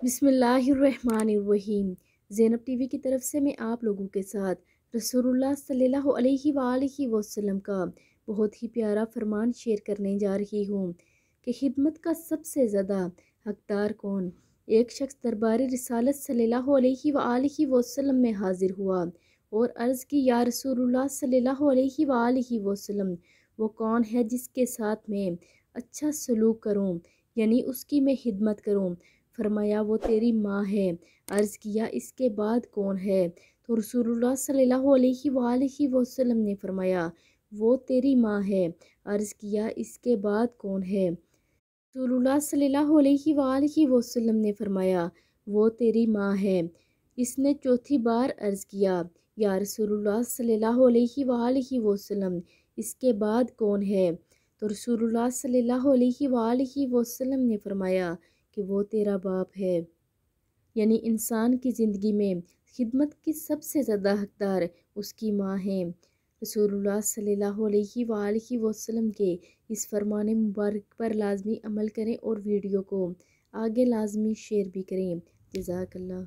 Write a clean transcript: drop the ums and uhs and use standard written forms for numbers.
बिस्मिल्लाहिर्रहमानिर्रहीम। ज़ैनब टीवी की तरफ से मैं आप लोगों के साथ रसूलुल्लाह सल्लल्लाहु अलैहि वसल्लम का बहुत ही प्यारा फरमान शेयर करने जा रही हूँ कि खिदमत का सबसे ज़्यादा हकदार कौन। एक शख्स दरबार रिसालत सल्लल्लाहु अलैहि वसल्लम में हाजिर हुआ और अर्ज़ की, या रसूलुल्लाह सल्लल्लाहु अलैहि वसल्लम, वो कौन है जिसके साथ मैं अच्छा सलूक करूँ, यानी उसकी मैं खिदमत करूँ। फरमाया, वो तेरी माँ है। अर्ज़ किया, इसके बाद कौन है? तो रसूलुल्लाह सल्लल्लाहु अलैहि वसल्लम ने फरमाया, वो तेरी माँ है। अर्ज़ किया, इसके बाद कौन है? रसूलुल्लाह सल्लल्लाहु अलैहि वसल्लम ने फरमाया, वो तेरी माँ है। इसने चौथी बार अर्ज़ किया, या रसूलुल्लाह सल्लल्लाहु अलैहि वसल्लम, इसके बाद कौन है? तो रसूलुल्लाह सल्लल्लाहु अलैहि वसल्लम ने फरमाया कि वो तेरा बाप है। यानी इंसान की ज़िंदगी में खिदमत की सबसे ज़्यादा हकदार उसकी माँ है। रसूलुल्लाह सल्लल्लाहु अलैहि वसल्लम के इस फरमान मुबारक पर लाजमी अमल करें और वीडियो को आगे लाजमी शेयर भी करें। जज़ाकल्लाह।